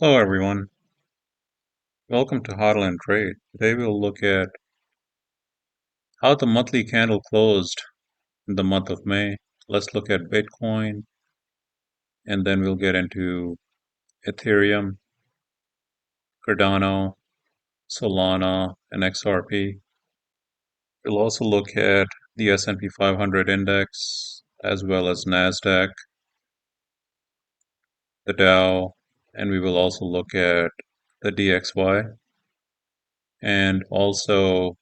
Hello everyone, welcome to Hodl and Trade. Today we'll look at how the monthly candle closed in the month of May. Let's look at Bitcoin and then we'll get into Ethereum, Cardano, Solana, and XRP. We'll also look at the S&P 500 index as well as NASDAQ, the Dow, and we will also look at the DXY and also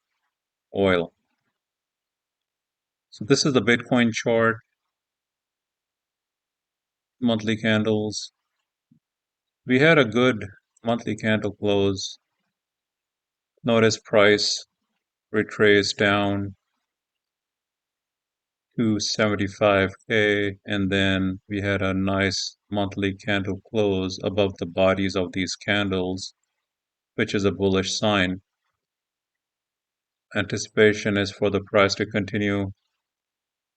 oil. So this is the Bitcoin chart, monthly candles. We had a good monthly candle close. Notice price retraced down to 75K, and then we had a nice monthly candle close above the bodies of these candles, which is a bullish sign. Anticipation is for the price to continue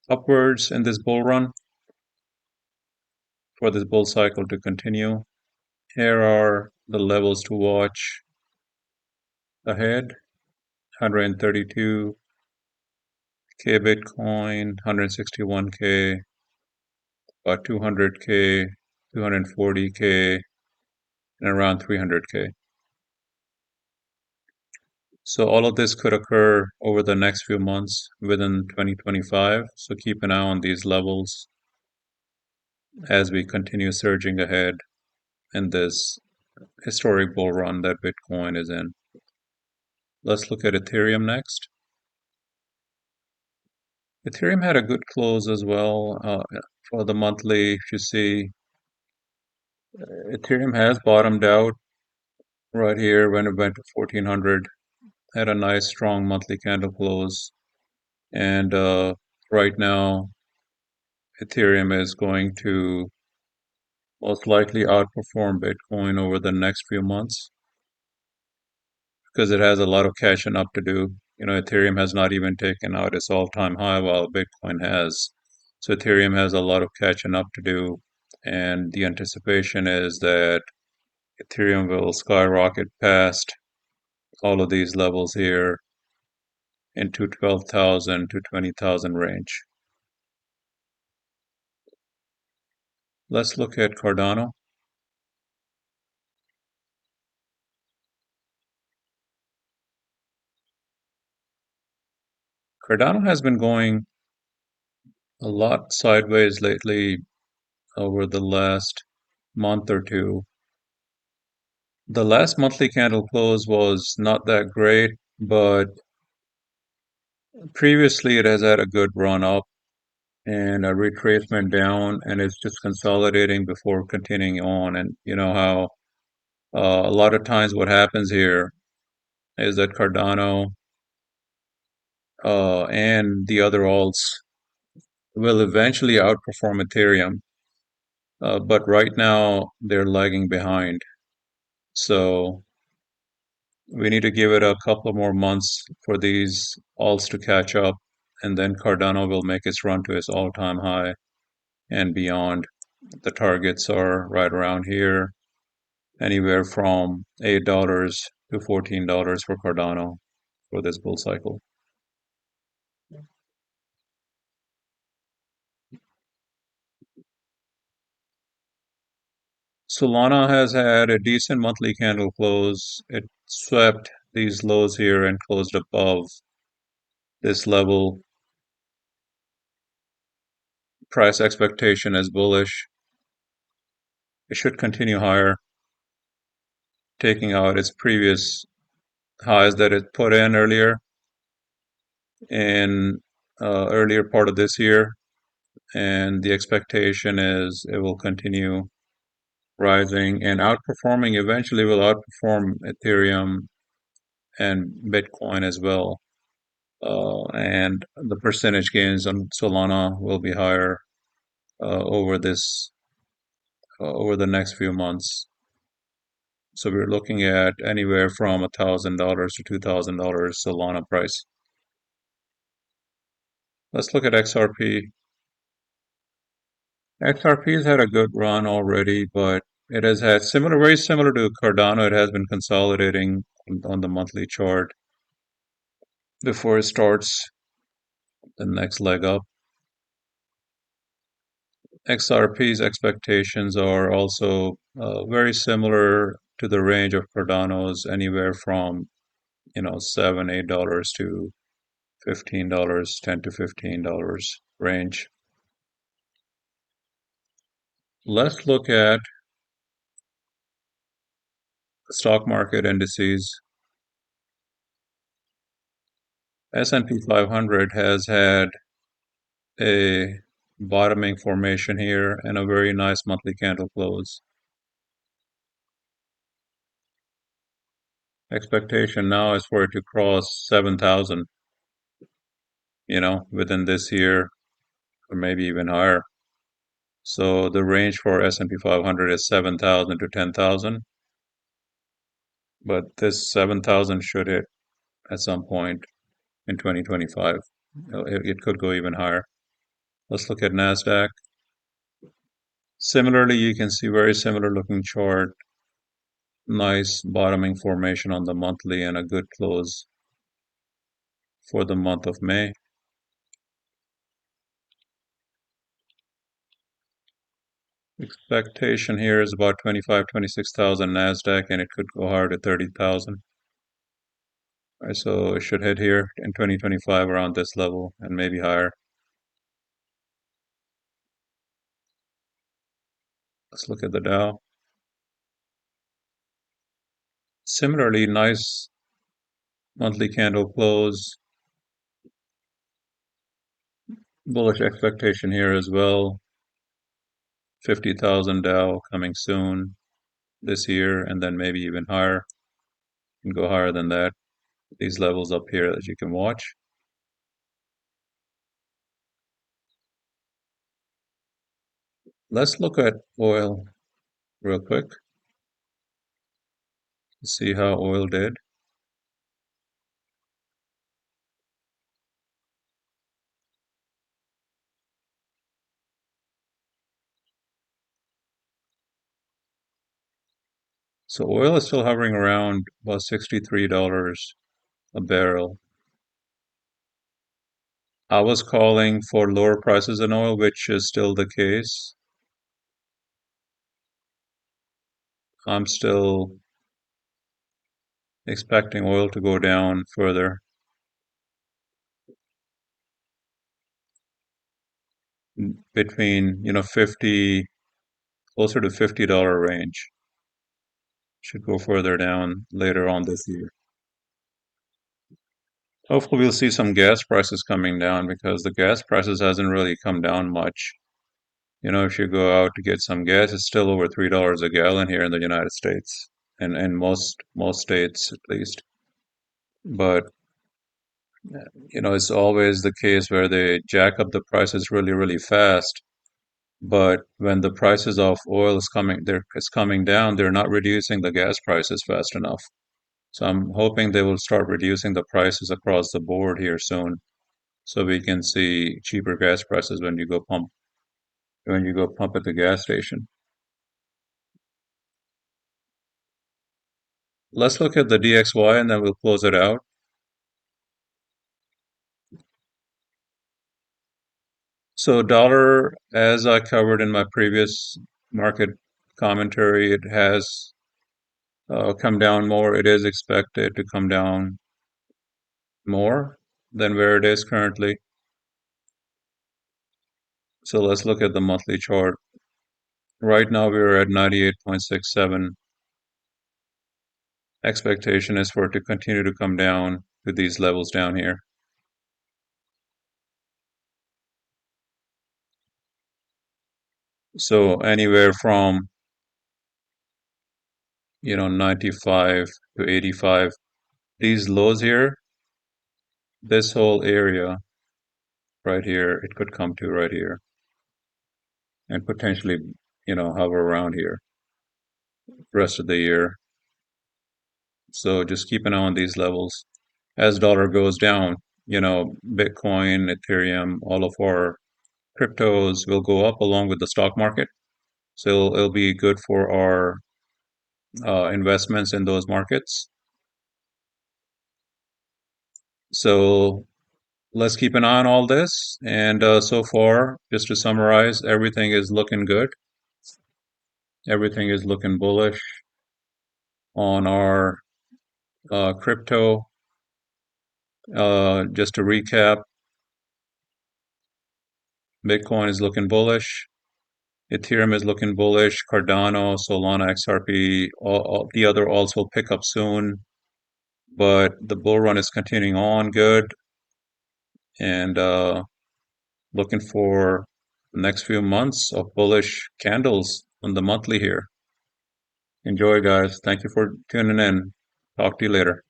upwards in this bull run, for this bull cycle to continue. Here are the levels to watch ahead: 132K Bitcoin, 161K, about 200K, 240K, and around 300K. So all of this could occur over the next few months within 2025. So keep an eye on these levels as we continue surging ahead in this historic bull run that Bitcoin is in. Let's look at Ethereum next. Ethereum had a good close as well for the monthly. If you see, Ethereum has bottomed out right here when it went to 1400. Had a nice strong monthly candle close, and right now Ethereum is going to most likely outperform Bitcoin over the next few months because it has a lot of catching up to do. Ethereum has not even taken out its all-time high while Bitcoin has. So Ethereum has a lot of catching up to do, and the anticipation is that Ethereum will skyrocket past all of these levels here into 12,000 to 20,000 range. Let's look at Cardano. Cardano has been going a lot sideways lately over the last month or two. The last monthly candle close was not that great, but previously it has had a good run up and a retracement down, and it's just consolidating before continuing on. And you know how a lot of times what happens here is that Cardano and the other alts will eventually outperform Ethereum, but right now they're lagging behind. So we need to give it a couple more months for these alts to catch up, and then Cardano will make its run to its all-time high and beyond. The targets are right around here, anywhere from $8 to $14 for Cardano for this bull cycle. Solana has had a decent monthly candle close. It swept these lows here and closed above this level. Price expectation is bullish. It should continue higher, taking out its previous highs that it put in earlier in earlier part of this year. And the expectation is it will continue rising and outperforming. Eventually will outperform Ethereum and Bitcoin as well. And the percentage gains on Solana will be higher over the next few months. So we're looking at anywhere from $1,000 to $2,000 Solana price. Let's look at XRP. XRP's had a good run already, but It has had very similar to Cardano. It has been consolidating on the monthly chart before it starts the next leg up. XRP's expectations are also very similar to the range of Cardano's, anywhere from $7, $8 to $15, $10 to $15 range. Let's look at stock market indices. S&P 500 has had a bottoming formation here and a very nice monthly candle close. Expectation now is for it to cross 7,000, within this year or maybe even higher. So the range for S&P 500 is 7,000 to 10,000, but this 7,000 should hit at some point in 2025. It could go even higher. Let's look at NASDAQ. Similarly, you can see very similar looking chart. Nice bottoming formation on the monthly and a good close for the month of May. Expectation here is about 26,000 NASDAQ, and it could go higher to 30,000. Right, so it should hit here in 2025 around this level and maybe higher. Let's look at the Dow. Similarly, nice monthly candle close. Bullish expectation here as well. 50,000 Dow coming soon this year, and then maybe even higher. And go higher than that. These levels up here that you can watch. Let's look at oil real quick. See how oil did. So oil is still hovering around about $63 a barrel. I was calling for lower prices in oil, which is still the case. I'm still expecting oil to go down further. Between, 50, closer to $50 range. Should go further down later on this year. Hopefully we'll see some gas prices coming down, because the gas prices hasn't really come down much. If you go out to get some gas, it's still over $3 a gallon here in the United States, and in most states at least. But it's always the case where they jack up the prices really, really fast. But when the prices of oil is coming down, they're not reducing the gas prices fast enough. So I'm hoping they will start reducing the prices across the board here soon, so we can see cheaper gas prices when you go pump at the gas station. Let's look at the DXY and then we'll close it out. So dollar, as I covered in my previous market commentary, it has come down more. It is expected to come down more than where it is currently. So let's look at the monthly chart. Right now we're at 98.67. Expectation is for it to continue to come down to these levels down here. So anywhere from 95 to 85. These lows here, this whole area right here, it could come to right here and potentially, hover around here rest of the year. So just keep an eye on these levels. As dollar goes down, Bitcoin, Ethereum, all of our cryptos will go up along with the stock market. So it'll be good for our investments in those markets. So let's keep an eye on all this. And so far, just to summarize, everything is looking good. Everything is looking bullish on our crypto. Just to recap, Bitcoin is looking bullish. Ethereum is looking bullish. Cardano, Solana, XRP, the other alts will pick up soon. But the bull run is continuing on good. And looking for the next few months of bullish candles on the monthly here. Enjoy, guys. Thank you for tuning in. Talk to you later.